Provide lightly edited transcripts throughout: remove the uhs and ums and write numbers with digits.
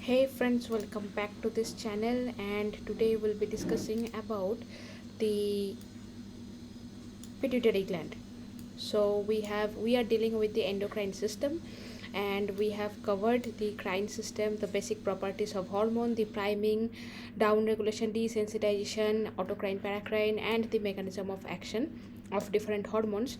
Hey friends, welcome back to this channel, and today we'll be discussing about the pituitary gland. We are dealing with the endocrine system, and we have covered the crine system, the basic properties of hormone, the priming, down regulation, desensitization, autocrine, paracrine, and the mechanism of action of different hormones,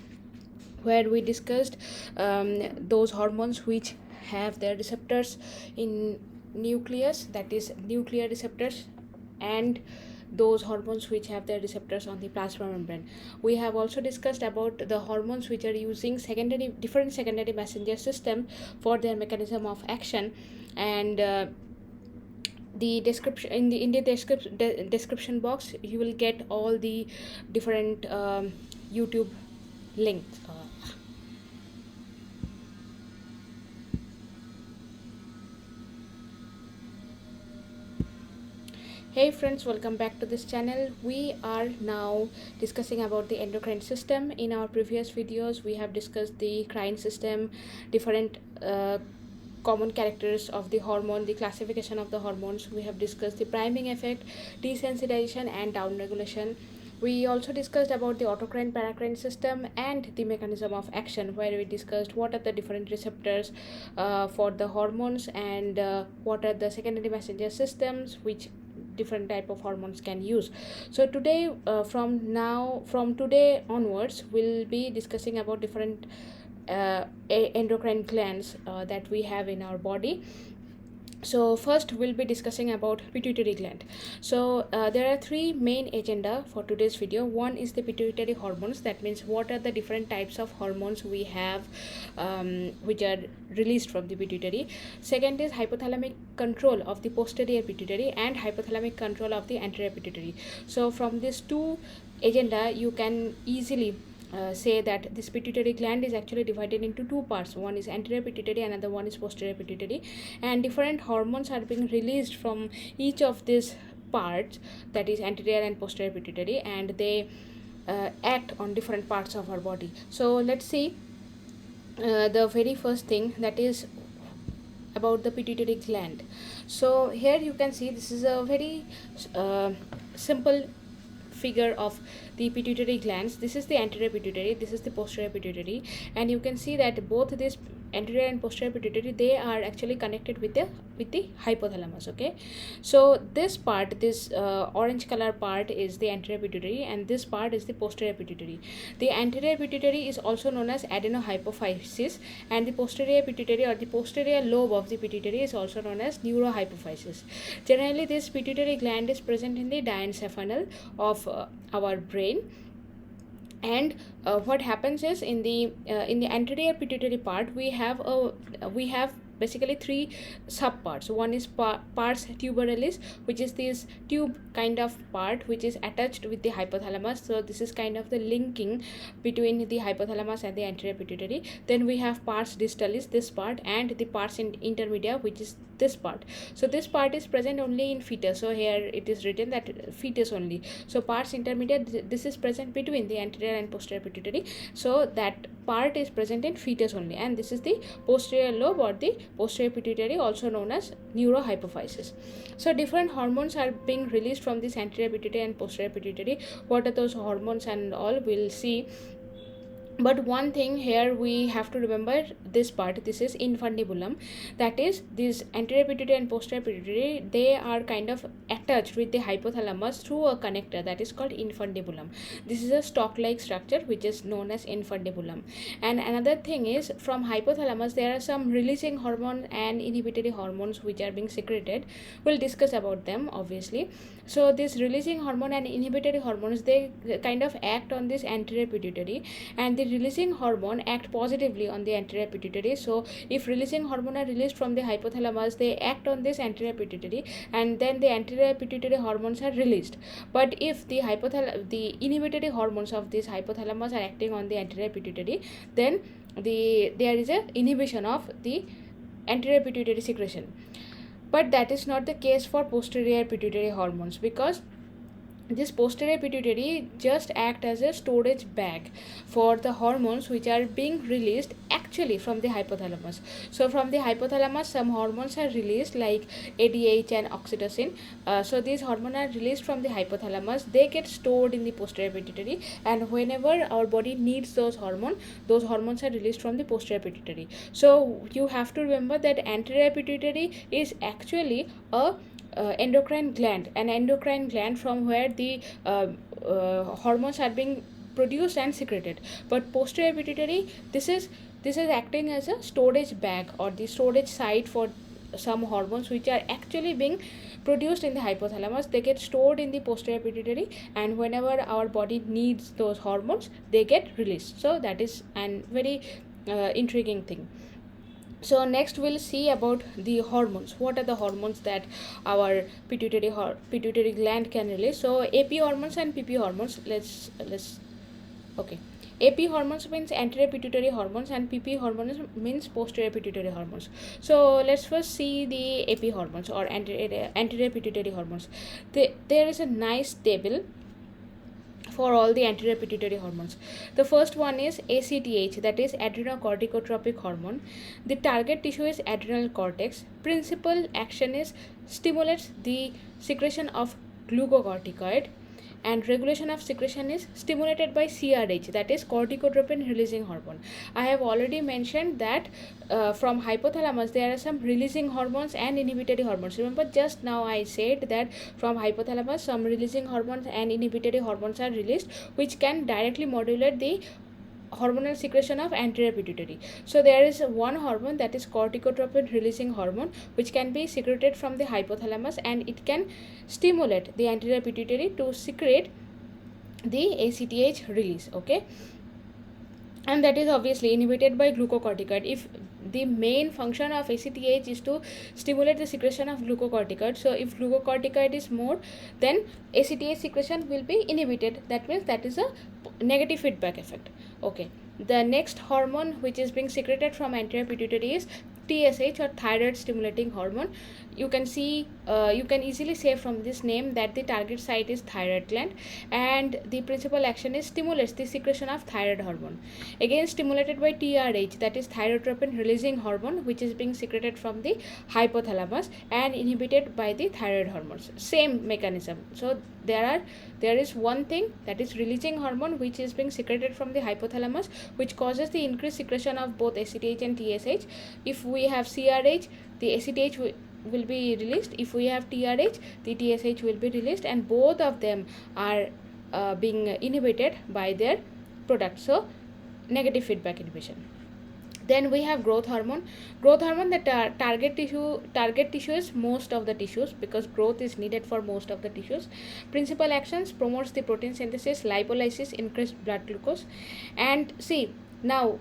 where we discussed those hormones which have their receptors in nucleus, that is nuclear receptors, and those hormones which have their receptors on the plasma membrane. We have also discussed about the hormones which are using different secondary messenger system for their mechanism of action, and the description in the description box you will get all the different YouTube links. Hey friends, welcome back to this channel. We are now discussing about the endocrine system. In our previous videos we have discussed the crine system, different common characters of the hormone, the classification of the hormones. We have discussed the priming effect, desensitization, and down regulation. We also discussed about the autocrine paracrine system and the mechanism of action, where we discussed what are the different receptors for the hormones, and what are the secondary messenger systems which different type of hormones can use. So today, from today onwards, we'll be discussing about different endocrine glands that we have in our body. So first we'll be discussing about pituitary gland. So there are three main agenda for today's video. One is the pituitary hormones, that means what are the different types of hormones we have which are released from the pituitary. Second is hypothalamic control of the posterior pituitary and hypothalamic control of the anterior pituitary. So from these two agenda you can easily say that this pituitary gland is actually divided into two parts. One is anterior pituitary, another one is posterior pituitary, and different hormones are being released from each of these parts, that is anterior and posterior pituitary, and they act on different parts of our body. So let's see the very first thing, that is about the pituitary gland. So here you can see this is a very simple figure of the pituitary glands. This is the anterior pituitary, this is the posterior pituitary, and you can see that both this anterior and posterior pituitary, they are actually connected with the hypothalamus. Okay, so this part, this orange color part is the anterior pituitary, and this part is the posterior pituitary. The anterior pituitary is also known as adenohypophysis, and the posterior pituitary, or the posterior lobe of the pituitary, is also known as neurohypophysis. Generally this pituitary gland is present in the diencephalon of our brain, and what happens is in the anterior pituitary part we have basically three subparts. One is pars tuberalis, which is this tube kind of part which is attached with the hypothalamus. So this is kind of the linking between the hypothalamus and the anterior pituitary. Then we have pars distalis, this part, and the pars intermedia, which is this part. So this part is present only in fetus. So here it is written that fetus only. So pars intermedia, this is present between the anterior and posterior pituitary. So that part is present in fetus only, and this is the posterior lobe or the posterior pituitary, also known as neurohypophysis. So different hormones are being released from this anterior pituitary and posterior pituitary. What are those hormones and all, we'll see. But one thing here we have to remember, this part, this is infundibulum, that is this anterior pituitary and posterior pituitary, they are kind of attached with the hypothalamus through a connector that is called infundibulum. This is a stalk like structure which is known as infundibulum. And another thing is, from hypothalamus there are some releasing hormone and inhibitory hormones which are being secreted. We'll discuss about them obviously. So this releasing hormone and inhibitory hormones, they kind of act on this anterior pituitary, and the releasing hormone act positively on the anterior pituitary. So if releasing hormone are released from the hypothalamus, they act on this anterior pituitary, and then the anterior pituitary hormones are released. But if the inhibitory hormones of this hypothalamus are acting on the anterior pituitary, then there is a inhibition of the anterior pituitary secretion. But that is not the case for posterior pituitary hormones, because this posterior pituitary just act as a storage bag for the hormones which are being released actually from the hypothalamus. So from the hypothalamus some hormones are released like ADH and oxytocin. So these hormones are released from the hypothalamus, they get stored in the posterior pituitary, and whenever our body needs those hormones are released from the posterior pituitary. So you have to remember that anterior pituitary is actually a endocrine gland, an endocrine gland from where the hormones are being produced and secreted. But posterior pituitary, this is acting as a storage bag or the storage site for some hormones which are actually being produced in the hypothalamus. They get stored in the posterior pituitary, and whenever our body needs those hormones, they get released. So that is an very intriguing thing. So next we'll see about the hormones. What are the hormones that our pituitary gland can release? So AP hormones and PP hormones. Let's okay. AP hormones means anterior pituitary hormones, and PP hormones means posterior pituitary hormones. So let's first see the AP hormones or anterior pituitary hormones. There is a nice table for all the anterior pituitary hormones. The first one is ACTH, that is adrenocorticotropic hormone. The target tissue is adrenal cortex. Principal action is stimulates the secretion of glucocorticoid, and regulation of secretion is stimulated by CRH, that is corticotropin releasing hormone. I have already mentioned that from hypothalamus there are some releasing hormones and inhibitory hormones. Remember, just now I said that from hypothalamus some releasing hormones and inhibitory hormones are released which can directly modulate the hormonal secretion of anterior pituitary. So there is one hormone, that is corticotropin releasing hormone, which can be secreted from the hypothalamus, and it can stimulate the anterior pituitary to secrete the ACTH release. Okay, and that is obviously inhibited by glucocorticoid. If the main function of ACTH is to stimulate the secretion of glucocorticoid, so if glucocorticoid is more, then ACTH secretion will be inhibited. That means that is a negative feedback effect. Okay, the next hormone which is being secreted from anterior pituitary is TSH or thyroid stimulating hormone. You can see, you can easily say from this name that the target site is thyroid gland, and the principal action is stimulates the secretion of thyroid hormone. Again stimulated by TRH, that is thyrotropin releasing hormone, which is being secreted from the hypothalamus and inhibited by the thyroid hormones. Same mechanism. So there is one thing, that is releasing hormone, which is being secreted from the hypothalamus, which causes the increased secretion of both ACTH and TSH. If we have CRH, the ACTH will be released. If we have TRH, the TSH will be released, and both of them are being inhibited by their product. So negative feedback inhibition. Then we have growth hormone. Growth hormone, the target tissue is most of the tissues, because growth is needed for most of the tissues. Principal actions: promotes the protein synthesis, lipolysis, increased blood glucose. And see, now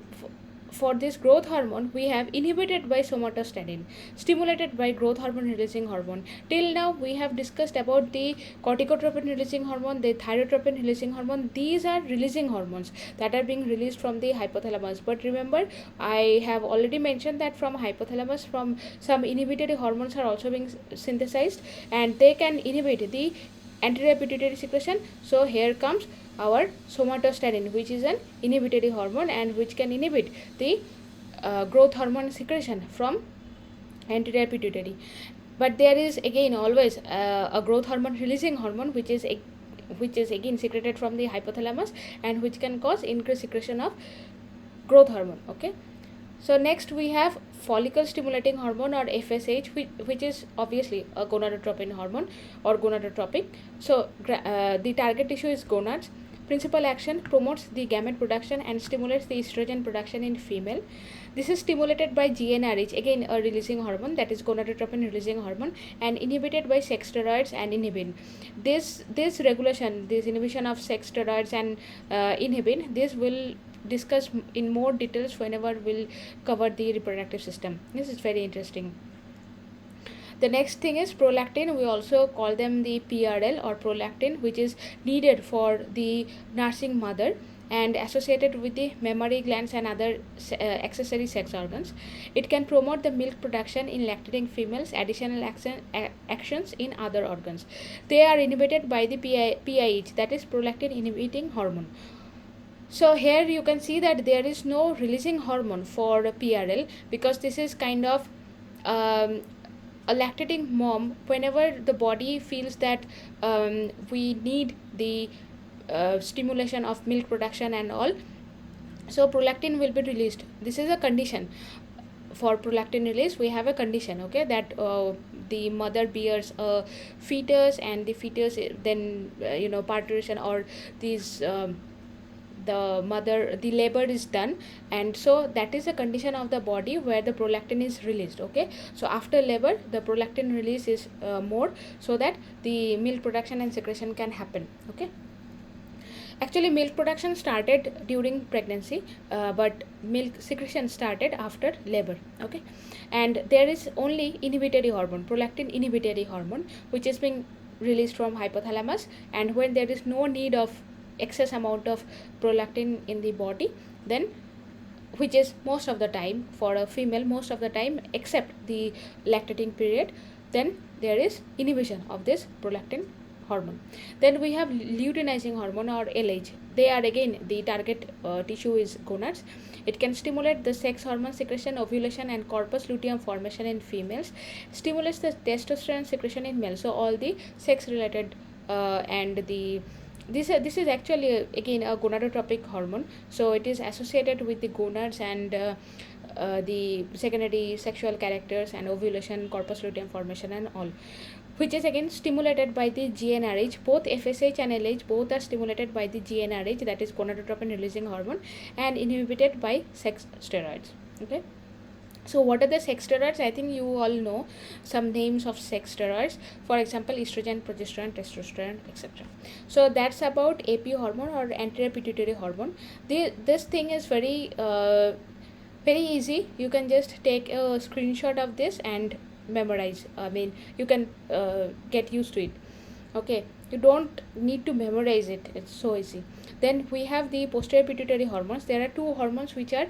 for this growth hormone we have inhibited by somatostatin, stimulated by growth hormone releasing hormone. Till now we have discussed about the corticotropin releasing hormone, the thyrotropin releasing hormone. These are releasing hormones that are being released from the hypothalamus. But remember, I have already mentioned that from hypothalamus from some inhibitory hormones are also being synthesized, and they can inhibit the anterior pituitary secretion. So here comes our somatostatin, which is an inhibitory hormone and which can inhibit the growth hormone secretion from anterior pituitary. But there is again always a growth hormone releasing hormone, which is again secreted from the hypothalamus and which can cause increased secretion of growth hormone. Okay, so next we have follicle stimulating hormone or FSH, which is obviously a gonadotropin hormone or gonadotropic. So the target tissue is gonads. Principal action: promotes the gamete production and stimulates the estrogen production in female. This is stimulated by GnRH, again a releasing hormone, that is gonadotropin releasing hormone, and inhibited by sex steroids and inhibin. This regulation, this inhibition of sex steroids and inhibin, this will discuss in more details whenever we'll cover the reproductive system. This is very interesting. The next thing is prolactin. We also call them the PRL or prolactin, which is needed for the nursing mother. and associated with the mammary glands and other accessory sex organs. It can promote the milk production in lactating females, additional actions in other organs. They are inhibited by the PIH, that is prolactin inhibiting hormone. So here you can see that there is no releasing hormone for PRL, because this is kind of a lactating mom. Whenever the body feels that we need the stimulation of milk production and all, so prolactin will be released. This is a condition. For prolactin release, we have a condition, okay, that the mother bears a fetus, and the fetus then parturition, or these the labor is done, and so that is a condition of the body where the prolactin is released. Okay, so after labor the prolactin release is more, so that the milk production and secretion can happen. Okay, actually milk production started during pregnancy, but milk secretion started after labor. Okay, and there is only inhibitory hormone, prolactin inhibitory hormone, which is being released from hypothalamus, and when there is no need of excess amount of prolactin in the body, then, which is most of the time for a female, most of the time except the lactating period, then there is inhibition of this prolactin hormone. Then we have luteinizing hormone, or LH. They are again, the target tissue is gonads. It can stimulate the sex hormone secretion, ovulation and corpus luteum formation in females, stimulates the testosterone secretion in males. So all the sex related and the this is actually again a gonadotropic hormone, so it is associated with the gonads and the secondary sexual characters and ovulation, corpus luteum formation and all, which is again stimulated by the GnRH. Both FSH and LH both are stimulated by the GnRH, that is gonadotropin releasing hormone, and inhibited by sex steroids. Okay, so what are the sex steroids? I think you all know some names of sex steroids. For example, estrogen, progesterone, testosterone, etc. So that's about AP hormone, or anterior pituitary hormone. This thing is very easy. You can just take a screenshot of this and memorize. I mean, you can get used to it. Okay, you don't need to memorize it. It's so easy. Then we have the posterior pituitary hormones. There are two hormones which are,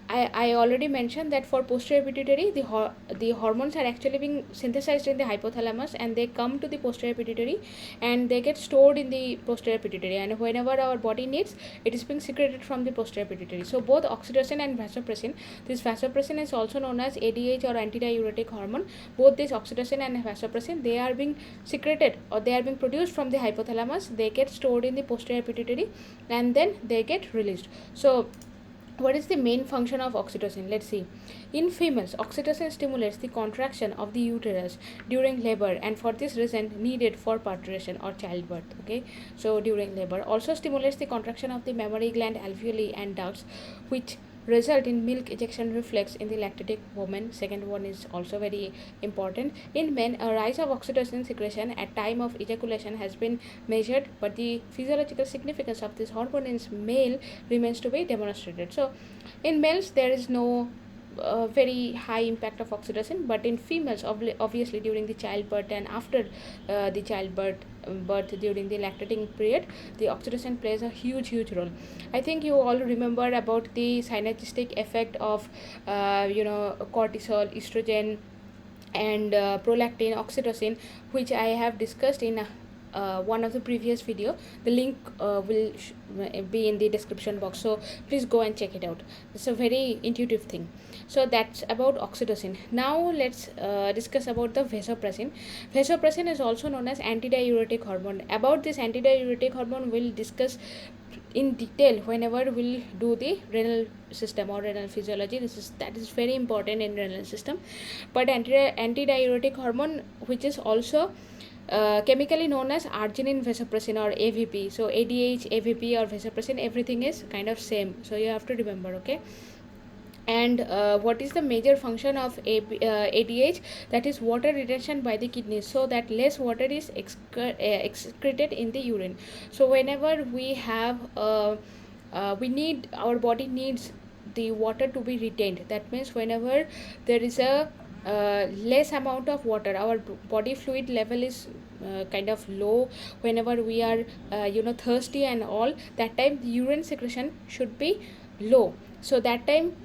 I already mentioned that for posterior pituitary, the hormones are actually being synthesized in the hypothalamus, and they come to the posterior pituitary and they get stored in the posterior pituitary, and whenever our body needs, it is being secreted from the posterior pituitary. So both oxytocin and vasopressin, this vasopressin is also known as ADH or antidiuretic hormone. Both this oxytocin and vasopressin, they are being secreted, or they are being produced from the hypothalamus. They get stored in the posterior pituitary and then they get released. So what is the main function of oxytocin? Let's see. In females, oxytocin stimulates the contraction of the uterus during labor, and for this reason needed for parturition or childbirth. Okay, so during labor also stimulates the contraction of the mammary gland, alveoli and ducts, which result in milk ejection reflex in the lactating woman. Second one is also very important. In men, a rise of oxytocin secretion at time of ejaculation has been measured, but the physiological significance of this hormone in male remains to be demonstrated. So in males there is no very high impact of oxytocin, but in females, obviously during the childbirth and after the childbirth birth, during the lactating period, the oxytocin plays a huge role. I think you all remember about the synergistic effect of cortisol, estrogen and prolactin, oxytocin, which I have discussed in one of the previous video. The link will be in the description box, so please go and check it out. It's a very intuitive thing. So that's about oxytocin. Now let's discuss about the vasopressin. Vasopressin is also known as antidiuretic hormone. About this antidiuretic hormone we'll discuss in detail whenever we'll do the renal system or renal physiology. That is very important in renal system. But antidiuretic hormone, which is also chemically known as arginine vasopressin or AVP. So ADH, AVP or vasopressin, everything is kind of same, so you have to remember. Okay, and what is the major function of ADH? That is water retention by the kidneys, so that less water is excreted in the urine. So whenever we have our body needs the water to be retained. That means whenever there is a less amount of water, our body fluid level is kind of low whenever we are thirsty and all, that time the urine secretion should be low. So that time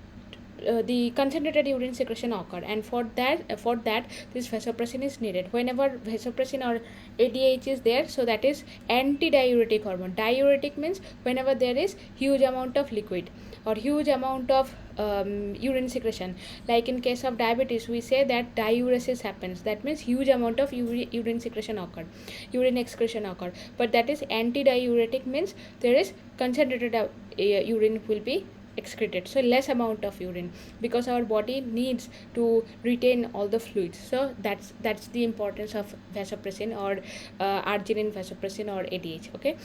the concentrated urine secretion occur, and for that this vasopressin is needed. Whenever vasopressin or ADH is there, so that is antidiuretic hormone. Diuretic means whenever there is huge amount of liquid or huge amount of urine secretion. Like in case of diabetes, we say that diuresis happens, that means huge amount of urine secretion occur, urine excretion occur. But that is antidiuretic, means there is concentrated urine will be excreted, so less amount of urine, because our body needs to retain all the fluids. So that's the importance of vasopressin or arginine vasopressin or ADH. Okay,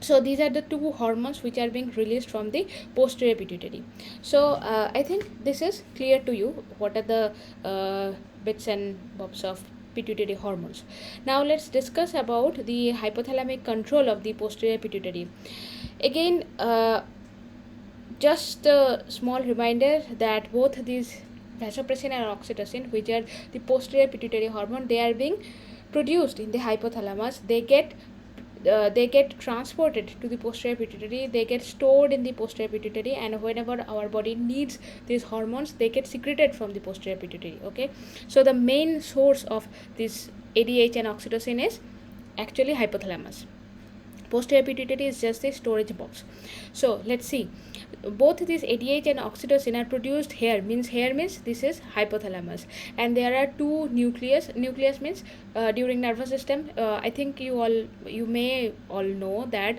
so these are the two hormones which are being released from the posterior pituitary. So I think this is clear to you, what are the bits and bobs of pituitary hormones. Now let's discuss about the hypothalamic control of the posterior pituitary. Again, just a small reminder that both these vasopressin and oxytocin, which are the posterior pituitary hormone, they are being produced in the hypothalamus. They get transported to the posterior pituitary, they get stored in the posterior pituitary, and whenever our body needs these hormones, they get secreted from the posterior pituitary. Okay, so the main source of this ADH and oxytocin is actually hypothalamus. Posterior pituitary is just a storage box. So let's see, both these ADH and oxytocin are produced here, means this is hypothalamus, and there are two nucleus means during nervous system. I think you may all know that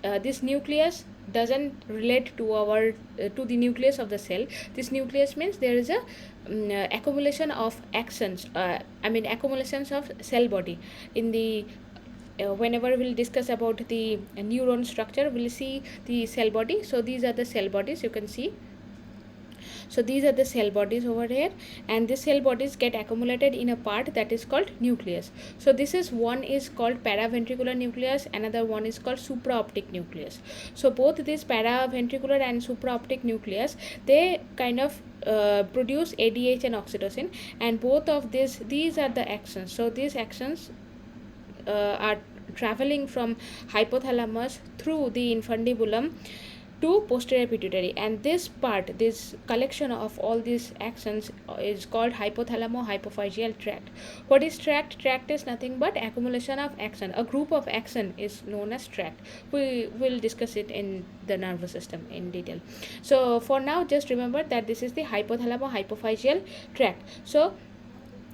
this nucleus doesn't relate to our to the nucleus of the cell. This nucleus means there is a accumulation of axons, accumulations of cell body in the whenever we'll discuss about the neuron structure, we'll see the cell body. So these are the cell bodies, you can see. So these are the cell bodies over here, and these cell bodies get accumulated in a part that is called nucleus. So this is, one is called paraventricular nucleus, another one is called supraoptic nucleus. So both this paraventricular and supraoptic nucleus, they kind of produce ADH and oxytocin, and both of these are the axons. So these axons are traveling from hypothalamus through the infundibulum to posterior pituitary, and this part, this collection of all these axons is called hypothalamo-hypophyseal tract. What is tract? Tract is nothing but accumulation of axon. A group of axon is known as tract. We will discuss it in the nervous system in detail. So for now, just remember that this is the hypothalamo-hypophyseal tract. So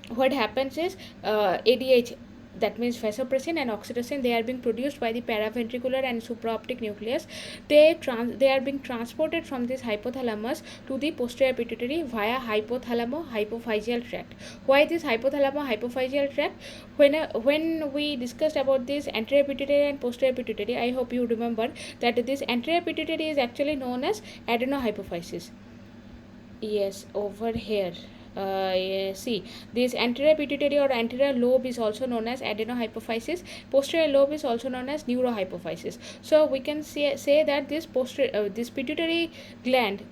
what happens is ADH, that means vasopressin and oxytocin, they are being produced by the paraventricular and supraoptic nucleus. They are being transported from this hypothalamus to the posterior pituitary via hypothalamo-hypophyseal tract. Why this hypothalamo-hypophyseal tract? When we discussed about this anterior pituitary and posterior pituitary, I hope you remember that this anterior pituitary is actually known as adenohypophysis. Yes, over here. See, this anterior pituitary or anterior lobe is also known as adenohypophysis. Posterior lobe is also known as neurohypophysis. So we can say that this this pituitary gland,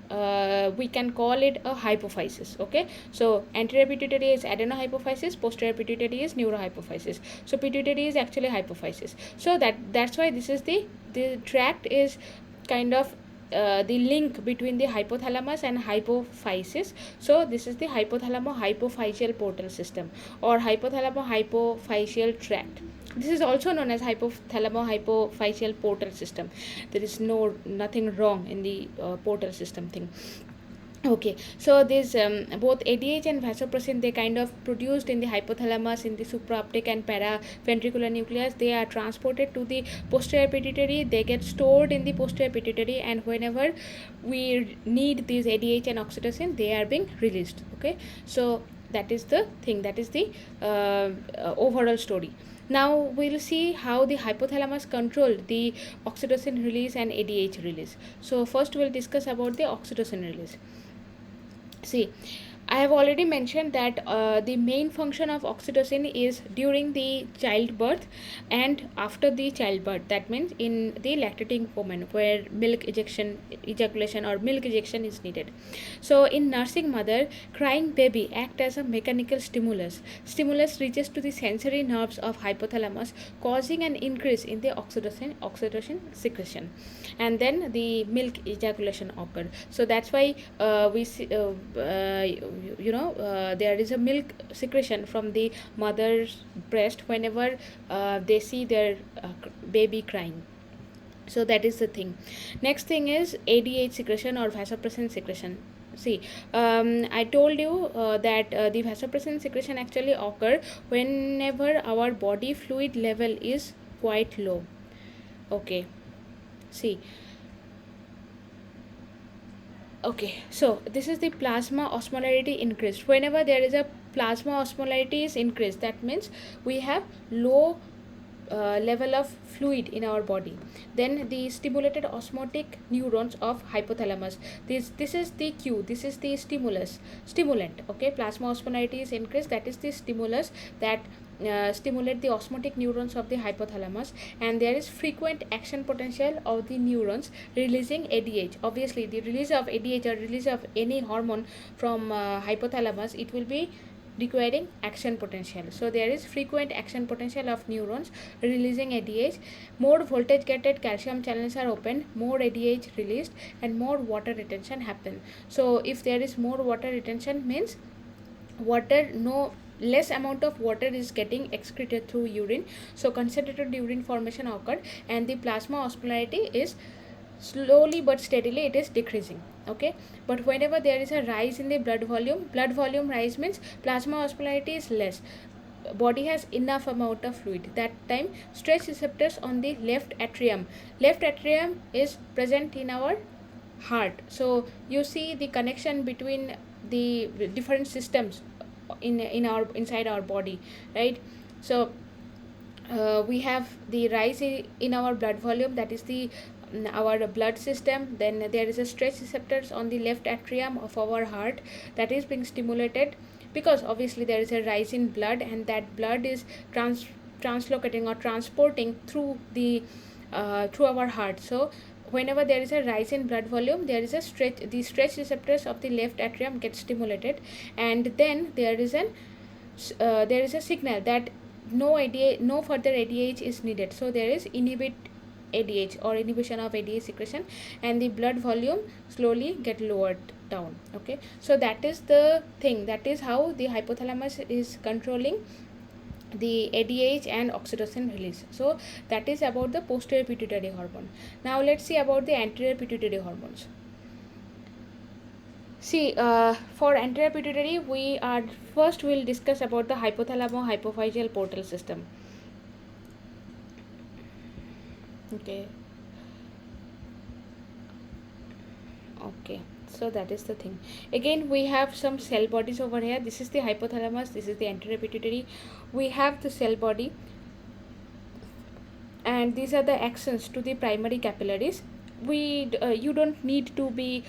we can call it a hypophysis. Okay, so anterior pituitary is adenohypophysis, posterior pituitary is neurohypophysis. So pituitary is actually hypophysis. So that's why this is the tract is kind of the link between the hypothalamus and hypophysis. So this is the hypothalamo-hypophyseal portal system or hypothalamo-hypophyseal tract. This is also known as hypothalamo-hypophyseal portal system. There is nothing wrong in the portal system thing. Okay, so this both ADH and vasopressin, they kind of produced in the hypothalamus, in the supraoptic and paraventricular nucleus. They are transported to the posterior pituitary, they get stored in the posterior pituitary, and whenever we need these ADH and oxytocin, they are being released. Okay, so that is the thing, that is the overall story. Now we'll see how the hypothalamus control the oxytocin release and ADH release. So first we'll discuss about the oxytocin release. See, I have already mentioned that the main function of oxytocin is during the childbirth and after the childbirth. That means in the lactating woman where ejaculation or milk ejection is needed. So in nursing mother, crying baby act as a mechanical stimulus. Stimulus reaches to the sensory nerves of hypothalamus, causing an increase in the oxytocin secretion, and then the milk ejaculation occur. So that's why we see there is a milk secretion from the mother's breast whenever they see their baby crying. So that is the thing. Next thing is ADH secretion or vasopressin secretion. See, I told you that the vasopressin secretion actually occur whenever our body fluid level is quite low. Okay, see. Okay, so this is the plasma osmolarity increased. Whenever there is a plasma osmolarity is increased, that means we have low level of fluid in our body. Then the stimulated osmotic neurons of hypothalamus. This is the cue. This is the stimulant. Okay, plasma osmolarity is increased. That is the stimulus that stimulate the osmotic neurons of the hypothalamus, and there is frequent action potential of the neurons releasing ADH. Obviously, the release of ADH or release of any hormone from hypothalamus, it will be requiring action potential. So there is frequent action potential of neurons releasing ADH. More voltage gated calcium channels are opened, more ADH released, and more water retention happen. So if there is more water retention, means less amount of water is getting excreted through urine, so concentrated urine formation occurred, and the plasma osmolarity is slowly but steadily it is decreasing. Okay, but whenever there is a rise in the blood volume rise means plasma osmolarity is less, body has enough amount of fluid. That time stretch receptors on the left atrium is present in our heart. So you see the connection between the different systems inside our body, right? So we have the rise in our blood volume, that is the our blood system. Then there is a stretch receptors on the left atrium of our heart that is being stimulated, because obviously there is a rise in blood, and that blood is translocating or transporting through the through our heart. So whenever there is a rise in blood volume, there is a the stretch receptors of the left atrium get stimulated, and then there is a signal that no further ADH is needed. So there is inhibit ADH or inhibition of ADH secretion, and the blood volume slowly get lowered down. Okay, so that is the thing. That is how the hypothalamus is controlling the ADH and oxytocin release. So that is about the posterior pituitary hormone. Now let's see about the anterior pituitary hormones. See, for anterior pituitary, we'll discuss about the hypothalamo-hypophyseal portal system. Okay, so that is the thing. Again, we have some cell bodies over here. This is the hypothalamus, this is the anterior pituitary. We have the cell body, and these are the axons to the primary capillaries. You don't need to be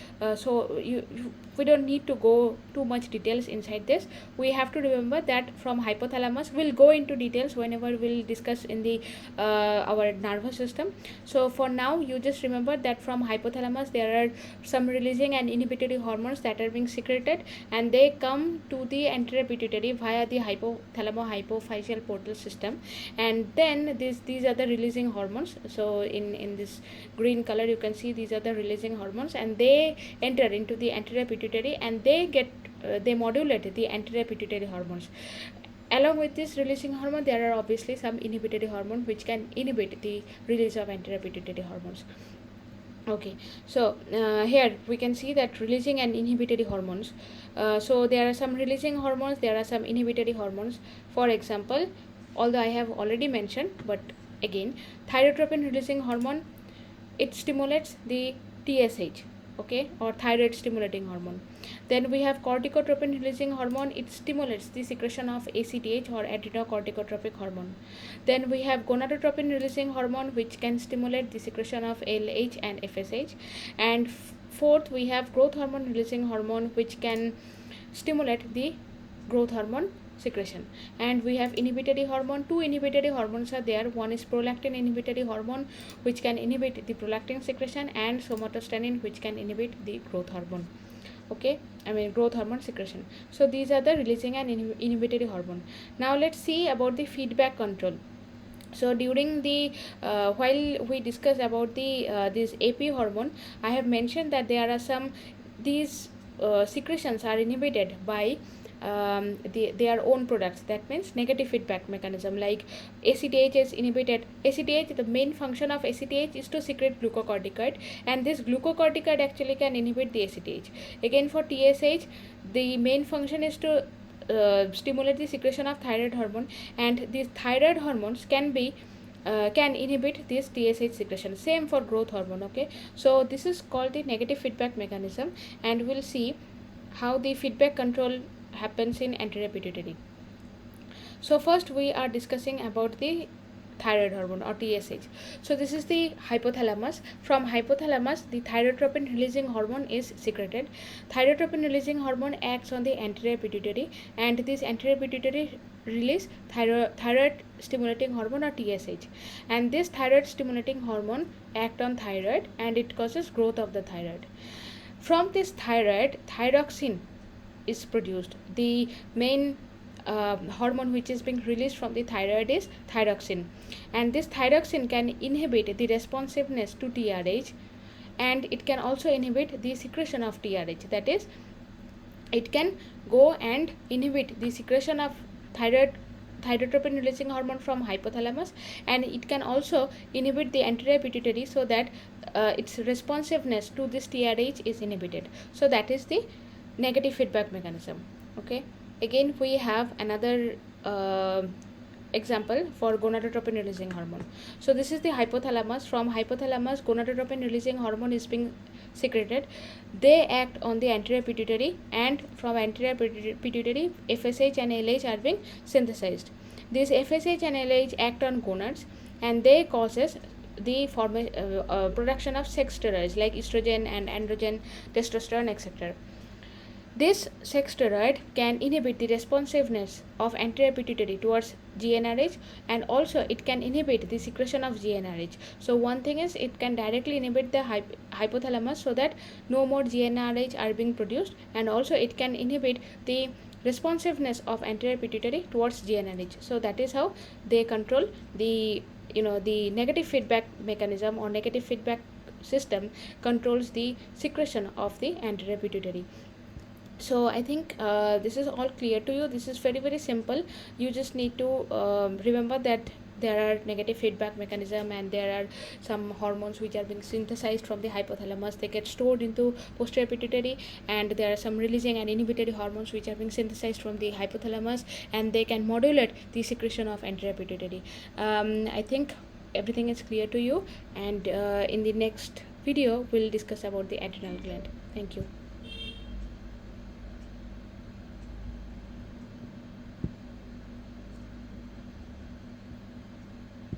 we don't need to go too much details inside this. We have to remember that from hypothalamus, we'll go into details whenever we'll discuss in the our nervous system. So for now, you just remember that from hypothalamus there are some releasing and inhibitory hormones that are being secreted, and they come to the anterior pituitary via the hypothalamo-hypophyseal portal system, and then these are the releasing hormones. So in this green color you can see these are the releasing hormones, and they enter into the anterior pituitary, and they modulate the anterior pituitary hormones. Along with this releasing hormone, there are obviously some inhibitory hormone which can inhibit the release of anterior pituitary hormones. Okay, so here we can see that releasing and inhibitory hormones. So there are some releasing hormones, there are some inhibitory hormones. For example, although I have already mentioned, but again, thyrotropin releasing hormone, it stimulates the TSH, okay, or thyroid stimulating hormone. Then we have corticotropin releasing hormone, it stimulates the secretion of ACTH or adrenocorticotropic hormone. Then we have gonadotropin releasing hormone, which can stimulate the secretion of LH and FSH. And fourth, we have growth hormone releasing hormone, which can stimulate the growth hormone secretion. And we have inhibitory hormone. Two inhibitory hormones are there. One is prolactin inhibitory hormone, which can inhibit the prolactin secretion, and somatostatin, which can inhibit the growth hormone. Okay, growth hormone secretion. So these are the releasing and inhibitory hormone. Now let's see about the feedback control. So during the while we discuss about the this AP hormone, I have mentioned that there are some these secretions are inhibited by their own products. That means negative feedback mechanism, like ACTH is inhibited. ACTH, the main function of ACTH is to secrete glucocorticoid, and this glucocorticoid actually can inhibit the ACTH. Again, for TSH, the main function is to stimulate the secretion of thyroid hormone, and these thyroid hormones can inhibit this TSH secretion. Same for growth hormone. Okay, so this is called the negative feedback mechanism, and we'll see how the feedback control happens in anterior pituitary. So first we are discussing about the thyroid hormone or TSH. So this is the hypothalamus. From hypothalamus, the thyrotropin releasing hormone is secreted. Thyrotropin releasing hormone acts on the anterior pituitary, and this anterior pituitary release thyroid stimulating hormone or TSH, and this thyroid stimulating hormone act on thyroid, and it causes growth of the thyroid. From this thyroid, thyroxine is produced. The main hormone which is being released from the thyroid is thyroxine, and this thyroxine can inhibit the responsiveness to TRH, and it can also inhibit the secretion of TRH. That is, it can go and inhibit the secretion of thyrotropin releasing hormone from hypothalamus, and it can also inhibit the anterior pituitary, so that its responsiveness to this TRH is inhibited. So that is the negative feedback mechanism. Okay, again we have another example for gonadotropin releasing hormone. So this is the hypothalamus. From hypothalamus, gonadotropin releasing hormone is being secreted. They act on the anterior pituitary, and from anterior pituitary, FSH and LH are being synthesized. These FSH and LH act on gonads, and they causes the production of sex steroids like estrogen and androgen, testosterone, etc. This sex steroid can inhibit the responsiveness of anterior pituitary towards GnRH, and also it can inhibit the secretion of GnRH. So one thing is, it can directly inhibit the hypothalamus, so that no more GnRH are being produced, and also it can inhibit the responsiveness of anterior pituitary towards GnRH. So that is how they control the the negative feedback mechanism or negative feedback system controls the secretion of the anterior pituitary. So I think this is all clear to you. This is very, very simple. You just need to remember that there are negative feedback mechanism, and there are some hormones which are being synthesized from the hypothalamus. They get stored into posterior pituitary, and there are some releasing and inhibitory hormones which are being synthesized from the hypothalamus, and they can modulate the secretion of anterior pituitary. I think everything is clear to you, and in the next video we'll discuss about the adrenal gland. Thank you.